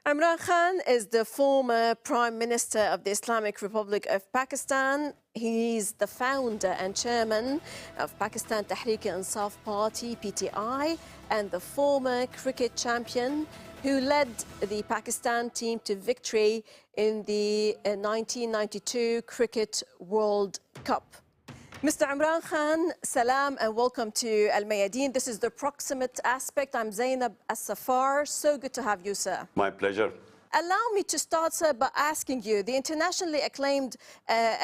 Imran Khan is the former Prime Minister of the Islamic Republic of Pakistan. He's the founder and chairman of Pakistan Tehreek-e-Insaf Party, PTI, and the former cricket champion who led the Pakistan team to victory in the 1992 Cricket World Cup. Mr. Imran Khan, salam and welcome to Al Mayadeen. This is the proximate aspect. I'm Zeinab Al Saffar. So good to have you, sir. My pleasure. Allow me to start, sir, by asking you, the internationally acclaimed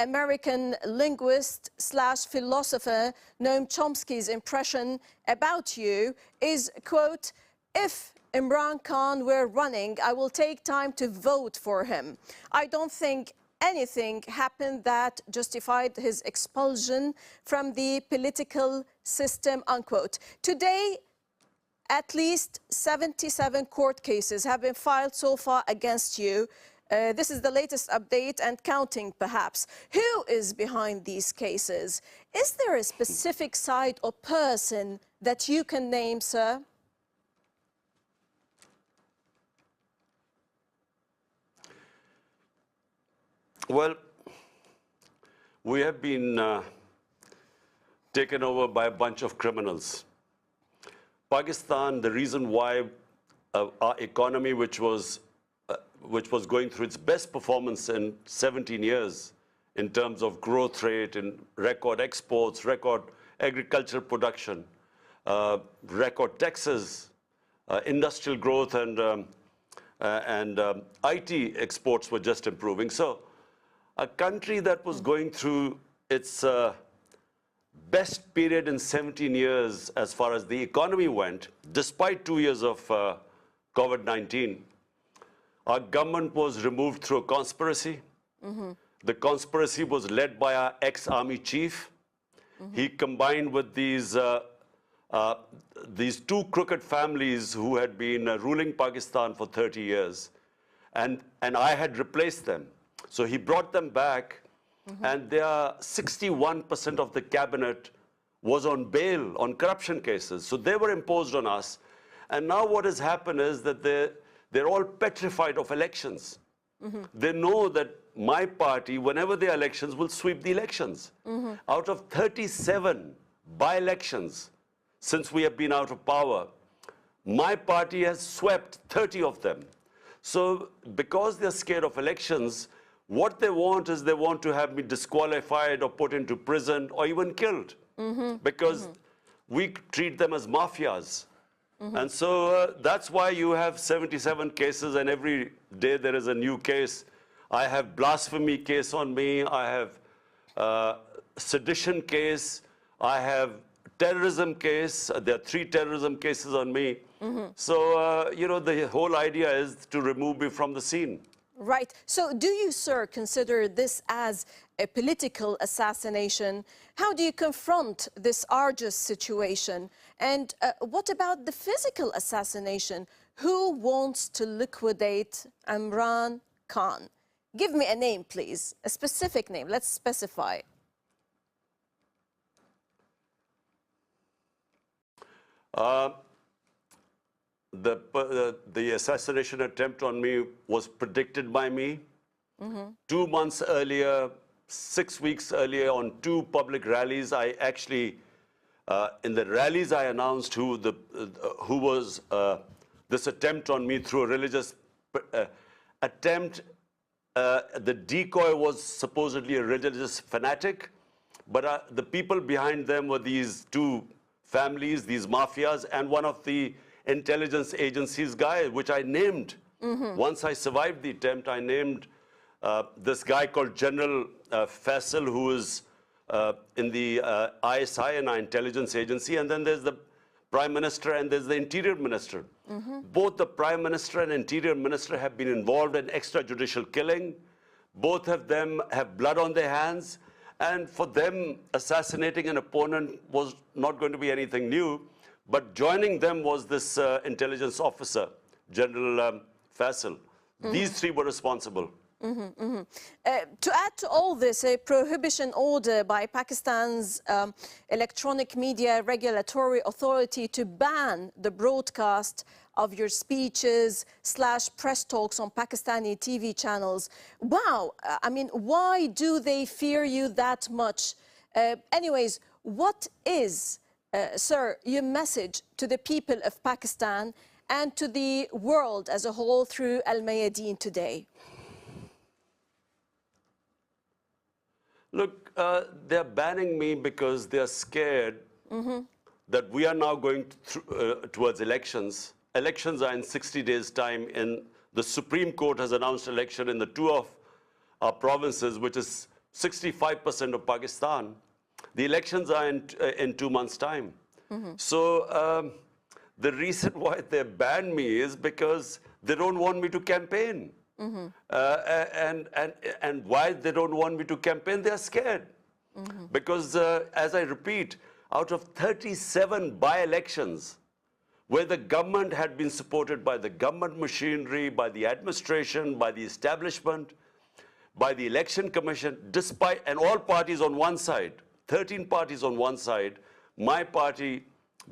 American linguist / philosopher Noam Chomsky's impression about you is, quote, if Imran Khan were running, I will take time to vote for him. I don't think anything happened that justified his expulsion from the political system, unquote. Today, at least 77 court cases have been filed so far against you. This is the latest update and counting, perhaps. Who is behind these cases? Is there a specific side or person that you can name, sir? Well, we have been taken over by a bunch of criminals. Pakistan, the reason why our economy, which was going through its best performance in 17 years in terms of growth rate, in record exports, record agricultural production, record taxes, industrial growth, and IT exports were just improving. So a country that was going through its best period in 17 years as far as the economy went, despite 2 years of COVID-19, our government was removed through a conspiracy. The conspiracy was led by our ex-army chief. He combined with these two crooked families who had been ruling Pakistan for 30 years. And I had replaced them. So he brought them back, and there are 61% of the cabinet was on bail on corruption cases. So they were imposed on us. And now what has happened is that they're all petrified of elections. They know that my party, whenever there are elections, will sweep the elections. Out of 37 by-elections since we have been out of power, my party has swept 30 of them. So because they're scared of elections, what they want is they want to have me disqualified or put into prison or even killed, because we treat them as mafias. And so that's why you have 77 cases, and every day there is a new case. I have blasphemy case on me. I have sedition case. I have terrorism case. There are 3 terrorism cases on me. So, you know, the whole idea is to remove me from the scene. Right. So do you, sir, consider this as a political assassination? How do you confront this arduous situation? And what about the physical assassination? Who wants to liquidate Imran Khan? Give me a name, please, a specific name. Let's specify. The assassination attempt on me was predicted by me. 2 months earlier, 6 weeks earlier, on 2 public rallies, I actually, in the rallies, I announced who was this attempt on me through a religious attempt. The decoy was supposedly a religious fanatic, but the people behind them were these 2 families, these mafias, and one of the intelligence agencies guy, which I named. Once I survived the attempt, I named this guy called General Faisal, who is in the ISI, an intelligence agency, and then there's the Prime Minister and there's the Interior Minister. Both the Prime Minister and Interior Minister have been involved in extrajudicial killing. Both of them have blood on their hands, and for them, assassinating an opponent was not going to be anything new. But joining them was this intelligence officer, General Faisal. These 3 were responsible. To add to all this, a prohibition order by Pakistan's Electronic Media Regulatory Authority to ban the broadcast of your speeches / press talks on Pakistani TV channels. Wow, I mean, why do they fear you that much? Anyways, what is, sir, your message to the people of Pakistan and to the world as a whole through Al Mayadeen today? Look, they're banning me because they're scared that we are now going towards elections. Elections are in 60 days' time, and the Supreme Court has announced election in the two of our provinces, which is 65% of Pakistan. The elections are in 2 months' time. So the reason why they banned me is because they don't want me to campaign. And why they don't want me to campaign, they're scared. Because, as I repeat, out of 37 by-elections, where the government had been supported by the government machinery, by the administration, by the establishment, by the election commission, and all parties on one side, 13 parties on one side, my party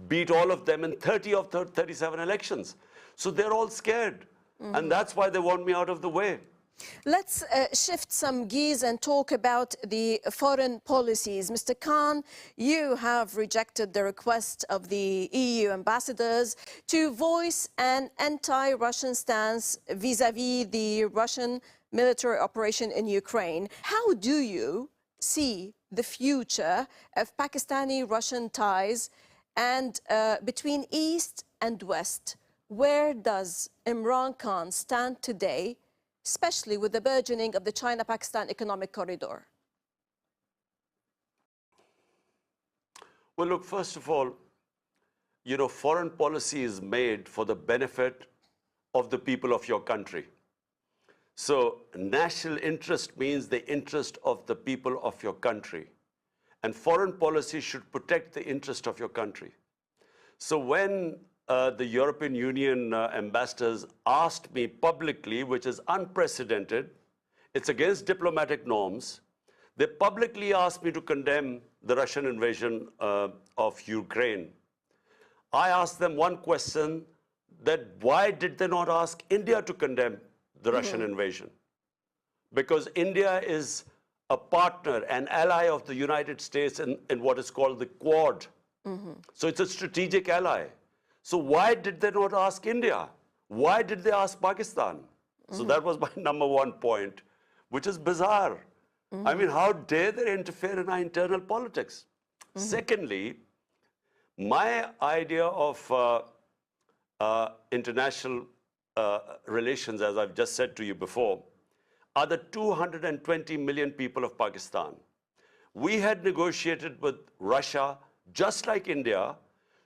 beat all of them in 30 of 37 elections. So they're all scared. And that's why they want me out of the way. Let's shift some gears and talk about the foreign policies. Mr. Khan, you have rejected the request of the EU ambassadors to voice an anti-Russian stance vis-à-vis the Russian military operation in Ukraine. How do you see the future of Pakistani-Russian ties and between East and West? Where does Imran Khan stand today, especially with the burgeoning of the China-Pakistan economic corridor? Well, look, first of all, you know, foreign policy is made for the benefit of the people of your country. So national interest means the interest of the people of your country. And foreign policy should protect the interest of your country. So when the European Union ambassadors asked me publicly, which is unprecedented, it's against diplomatic norms, they publicly asked me to condemn the Russian invasion of Ukraine. I asked them one question, that why did they not ask India to condemn the Russian invasion? Because India is a partner, an ally of the United States in what is called the Quad. So it's a strategic ally. So why did they not ask India? Why did they ask Pakistan? So that was my number one point, which is bizarre. I mean, how dare they interfere in our internal politics? Secondly, my idea of international relations, as I've just said to you before, are the 220 million people of Pakistan. We had negotiated with Russia, just like India,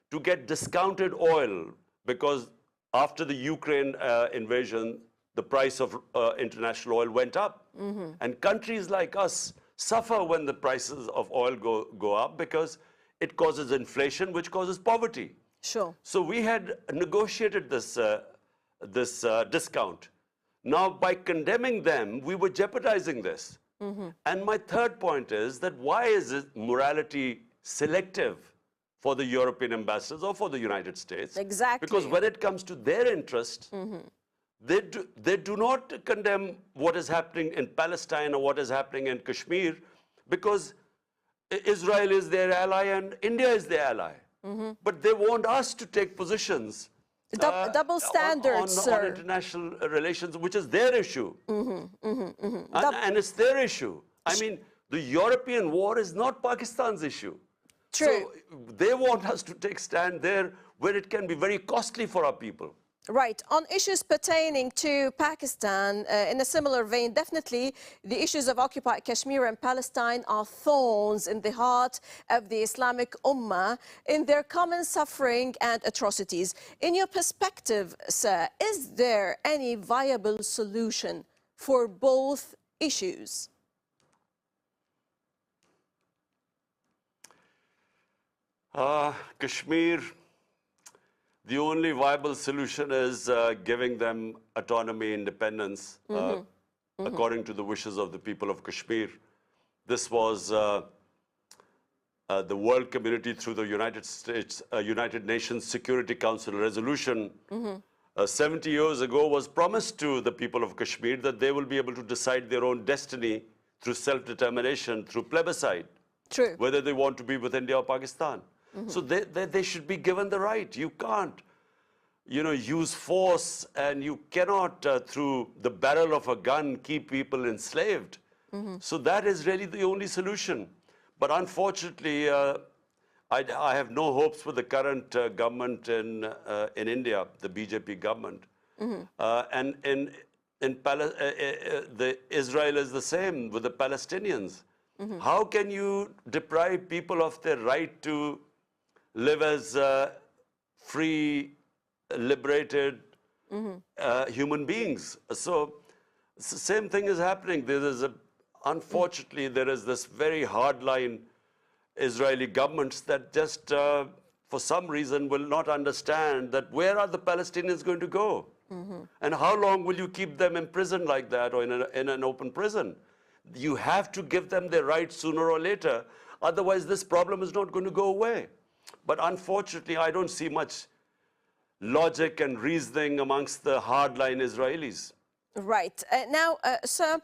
to get discounted oil, because after the Ukraine invasion, the price of international oil went up. And countries like us suffer when the prices of oil go up, because it causes inflation, which causes poverty. Sure. So we had negotiated this discount. Now, by condemning them, we were jeopardizing this. And my third point is that why is morality selective for the European ambassadors or for the United States? Exactly. Because when it comes to their interest, they do not condemn what is happening in Palestine or what is happening in Kashmir, because Israel is their ally and India is their ally. But they want us to take positions double standards, sir. On international relations, which is their issue. And it's their issue. I mean, the European war is not Pakistan's issue. True. So they want us to take stand there where it can be very costly for our people. Right. On issues pertaining to Pakistan, in a similar vein, definitely the issues of occupied Kashmir and Palestine are thorns in the heart of the Islamic Ummah in their common suffering and atrocities. In your perspective, sir, is there any viable solution for both issues? Kashmir, the only viable solution is giving them autonomy, independence. according to the wishes of the people of Kashmir. This was the world community through the United Nations Security Council resolution 70 years ago was promised to the people of Kashmir that they will be able to decide their own destiny through self-determination, through plebiscite, True. whether they want to be with India or Pakistan. So they should be given the right. You can't, use force, and you cannot, through the barrel of a gun, keep people enslaved. So that is really the only solution. But unfortunately, I have no hopes for the current government in India, the BJP government. And the Israel is the same with the Palestinians. How can you deprive people of their right to live as free, liberated human beings? So it's the same thing is happening. Unfortunately, there is this very hardline Israeli governments that just, for some reason, will not understand that where are the Palestinians going to go? And how long will you keep them imprisoned like that, or in an open prison? You have to give them their rights sooner or later. Otherwise, this problem is not going to go away. But unfortunately, I don't see much logic and reasoning amongst the hardline Israelis. Right. Now, sir,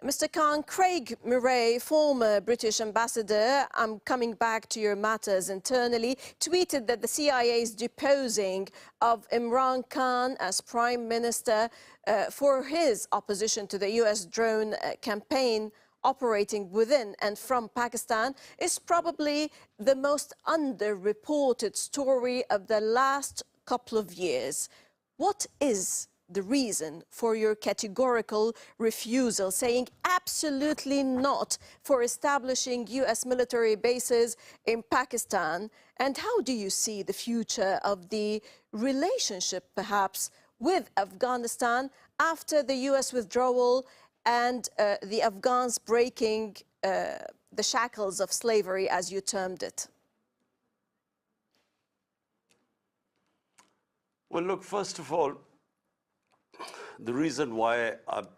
Mr. Khan, Craig Murray, former British ambassador, I'm coming back to your matters internally, tweeted that the CIA's deposing of Imran Khan as Prime Minister for his opposition to the US drone campaign operating within and from Pakistan is probably the most underreported story of the last couple of years. What is the reason for your categorical refusal, saying absolutely not for establishing US military bases in Pakistan? And how do you see the future of the relationship, perhaps, with Afghanistan after the US withdrawal and the Afghans breaking the shackles of slavery, as you termed it? Well, look, first of all, the reason why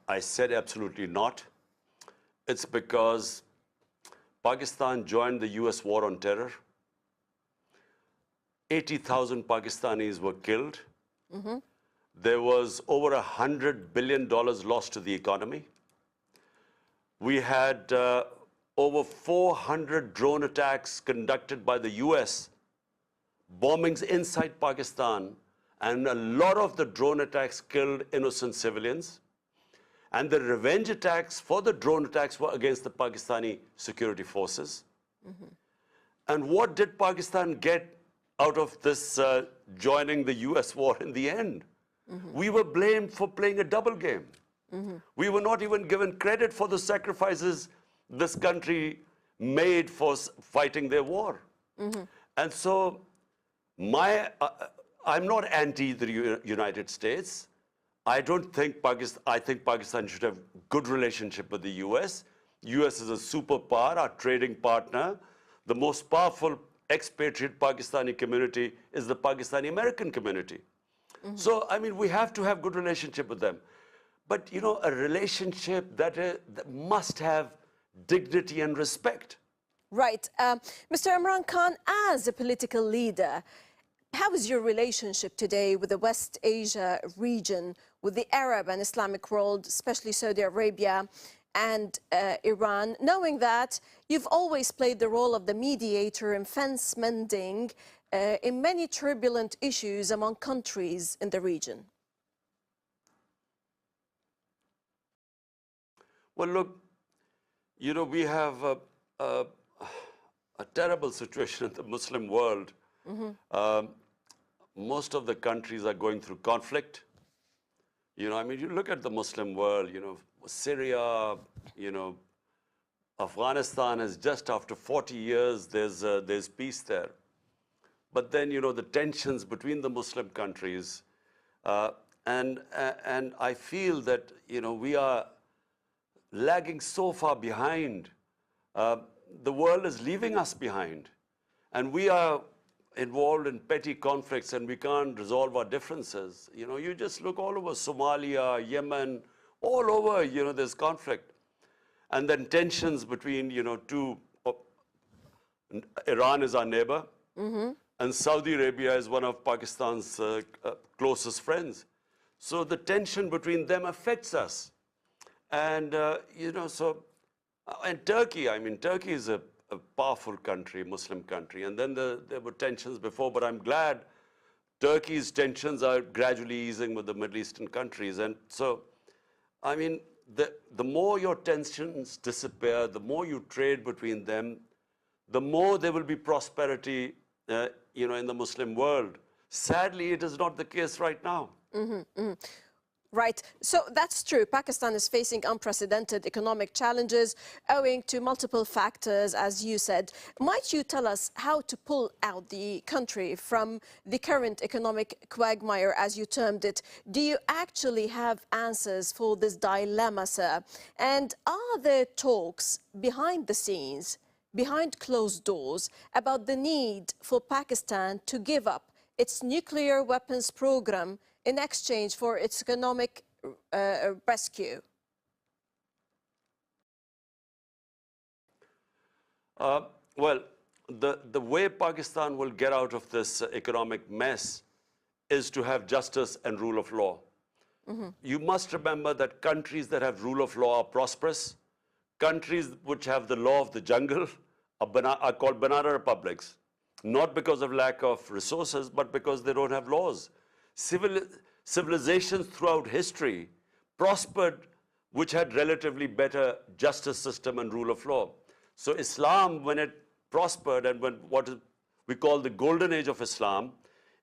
I said absolutely not, it's because Pakistan joined the US war on terror. 80,000 Pakistanis were killed. There was over $100 billion lost to the economy. We had over 400 drone attacks conducted by the US, bombings inside Pakistan, and a lot of the drone attacks killed innocent civilians. And the revenge attacks for the drone attacks were against the Pakistani security forces. And what did Pakistan get out of this joining the US war in the end? We were blamed for playing a double game. We were not even given credit for the sacrifices this country made for fighting their war. And so I'm not anti the United States. I think Pakistan should have good relationship with the US. US is a superpower, our trading partner. The most powerful expatriate Pakistani community is the Pakistani American community. So, I mean, we have to have good relationship with them. But, a relationship that must have dignity and respect. Right. Mr. Imran Khan, as a political leader, how is your relationship today with the West Asia region, with the Arab and Islamic world, especially Saudi Arabia and Iran, knowing that you've always played the role of the mediator in fence mending in many turbulent issues among countries in the region? Well, look, we have a terrible situation in the Muslim world. Most of the countries are going through conflict. I mean, you look at the Muslim world, Syria, Afghanistan is just after 40 years, there's peace there. But then, the tensions between the Muslim countries, and I feel that, we are lagging so far behind. The world is leaving us behind. And we are involved in petty conflicts and we can't resolve our differences. You just look all over Somalia, Yemen, All over, there's conflict. And then tensions between, Iran is our neighbor, and Saudi Arabia is one of Pakistan's closest friends. So the tension between them affects us. And, and Turkey, Turkey is a powerful country, Muslim country. And then there were tensions before, but I'm glad Turkey's tensions are gradually easing with the Middle Eastern countries. And so, the more your tensions disappear, the more you trade between them, the more there will be prosperity, in the Muslim world. Sadly, it is not the case right now. Right. So that's true. Pakistan is facing unprecedented economic challenges owing to multiple factors, as you said. Might you tell us how to pull out the country from the current economic quagmire, as you termed it? Do you actually have answers for this dilemma, sir? And are there talks behind the scenes, behind closed doors, about the need for Pakistan to give up its nuclear weapons program in exchange for its economic rescue? Well, the way Pakistan will get out of this economic mess is to have justice and rule of law. You must remember that countries that have rule of law are prosperous. Countries which have the law of the jungle are called banana republics, not because of lack of resources, but because they don't have laws. Civilizations throughout history prospered which had relatively better justice system and rule of law. So Islam, when it prospered and when we call the golden age of Islam,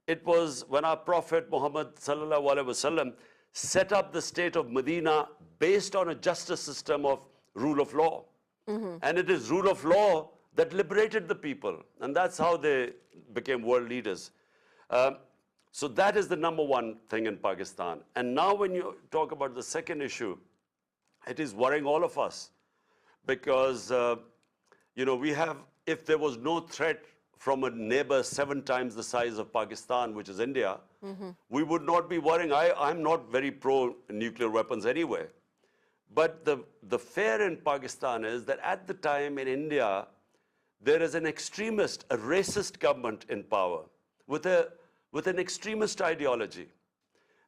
it was when our Prophet Muhammad sallallahu alaihi wasallam set up the state of Medina based on a justice system of rule of law. And it is rule of law that liberated the people. And that's how they became world leaders. So that is the number one thing in Pakistan. And now when you talk about the second issue, it is worrying all of us. Because, we have, if there was no threat from a neighbor 7 times the size of Pakistan, which is India, we would not be worrying. I'm not very pro-nuclear weapons anyway. But the fear in Pakistan is that at the time in India, there is an extremist, a racist government in power with an extremist ideology.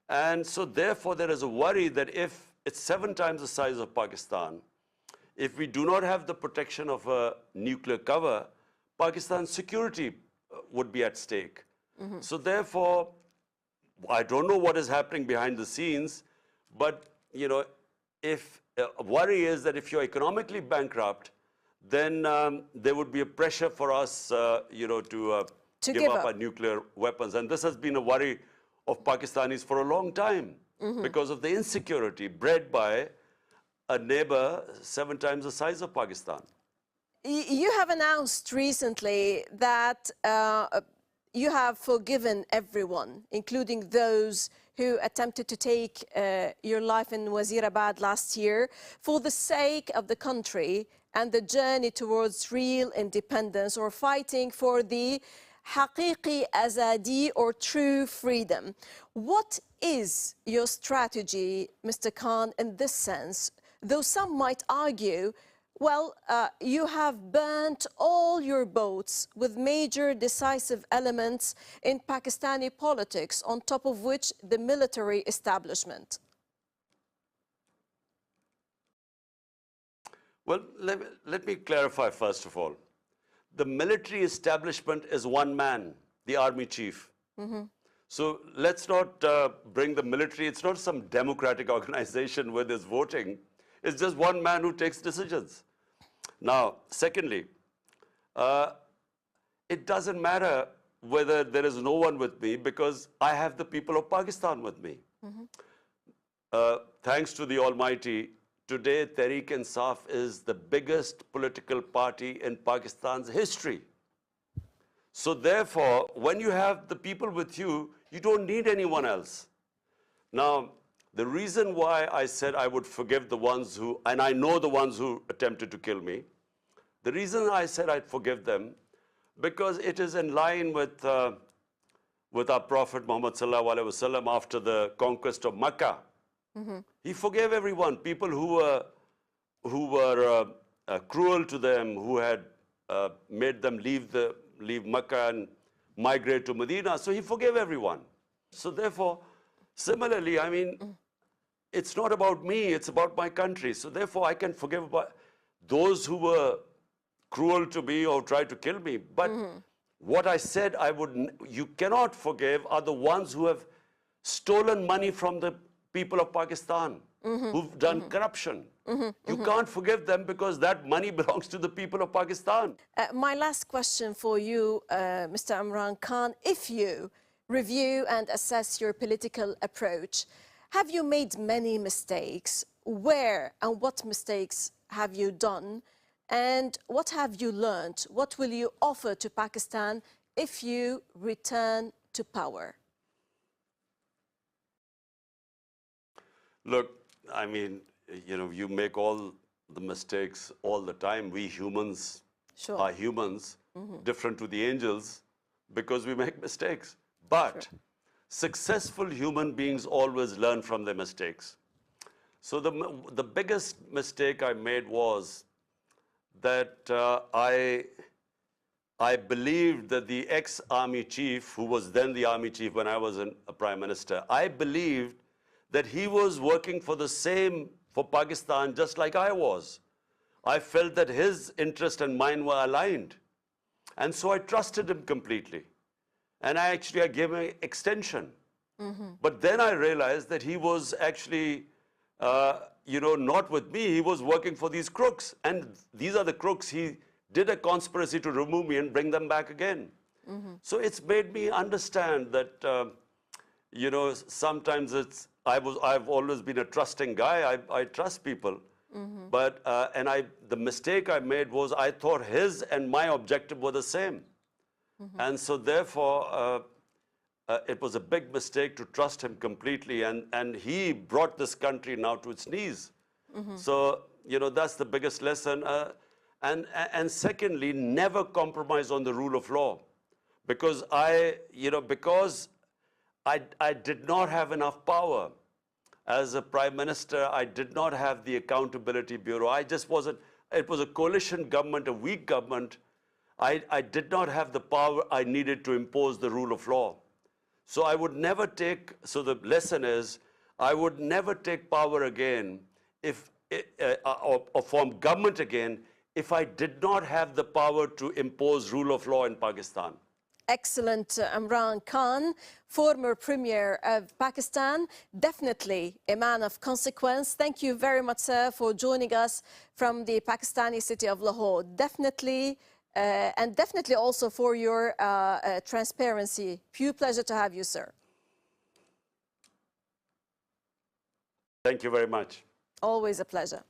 And so therefore there is a worry that if it's 7 times the size of Pakistan, if we do not have the protection of a nuclear cover, Pakistan's security would be at stake. So therefore, I don't know what is happening behind the scenes, but if worry is that if you're economically bankrupt, then there would be a pressure for us, to give up our nuclear weapons. And this has been a worry of Pakistanis for a long time because of the insecurity bred by a neighbor 7 times the size of Pakistan. You have announced recently that you have forgiven everyone, including those who attempted to take your life in Wazirabad last year, for the sake of the country and the journey towards real independence, or fighting for the haqiqi azadi, or true freedom. What is your strategy, Mr. Khan, in this sense? Though some might argue, well, you have burnt all your boats with major decisive elements in Pakistani politics, on top of which the military establishment. Well, let me clarify first of all. The military establishment is one man, the army chief. So let's not bring the military. It's not some democratic organization where there's voting. It's just one man who takes decisions. Now, secondly, it doesn't matter whether there is no one with me, because I have the people of Pakistan with me. Thanks to the Almighty, today Tehreek-e-Insaf is the biggest political party in Pakistan's history. So therefore, when you have the people with you, you don't need anyone else. Now, the reason why I said I would forgive the ones who, and I know the ones who attempted to kill me, the reason I said I'd forgive them, because it is in line with our Prophet Muhammad sallallahu alaihi wasallam after the conquest of Makkah. He forgave everyone. People who were cruel to them, who had made them leave Mecca and migrate to Medina. So he forgave everyone. So therefore, similarly, I mean, it's not about me, it's about my country. So therefore, I can forgive about those who were cruel to me or tried to kill me. But what I said you cannot forgive are the ones who have stolen money from the people of Pakistan, who've done corruption. You can't forgive them because that money belongs to the people of Pakistan. My last question for you, Mr. Imran Khan, if you review and assess your political approach, have you made many mistakes? Where and what mistakes have you done? And what have you learned? What will you offer to Pakistan if you return to power? Look, I mean, you know, you make all the mistakes all the time. We humans are humans, different to the angels, because we make mistakes. But successful human beings always learn from their mistakes. So the biggest mistake I made was that I believed that the ex-army chief, who was then the army chief when I was a prime minister, I believed that he was working for the same, for Pakistan, just like I was. I felt that his interest and mine were aligned. And so I trusted him completely. And I gave him an extension. But then I realized that he was actually, not with me. He was working for these crooks. And these are the crooks. He did a conspiracy to remove me and bring them back again. So it's made me understand that, sometimes I've always been a trusting guy. I trust people. But, the mistake I made was I thought his and my objective were the same. And so therefore, it was a big mistake to trust him completely. And he brought this country now to its knees. So, that's the biggest lesson. And secondly, never compromise on the rule of law. Because I did not have enough power. As a prime minister, I did not have the Accountability Bureau. I just wasn't, it was a coalition government, a weak government. I did not have the power I needed to impose the rule of law. So I would never take, so the lesson is, I would never take power again or form government again if I did not have the power to impose rule of law in Pakistan. Excellent, Imran Khan, former Premier of Pakistan, definitely a man of consequence. Thank you very much, sir, for joining us from the Pakistani city of Lahore. Definitely, and definitely also for your transparency. Pure pleasure to have you, sir. Thank you very much. Always a pleasure.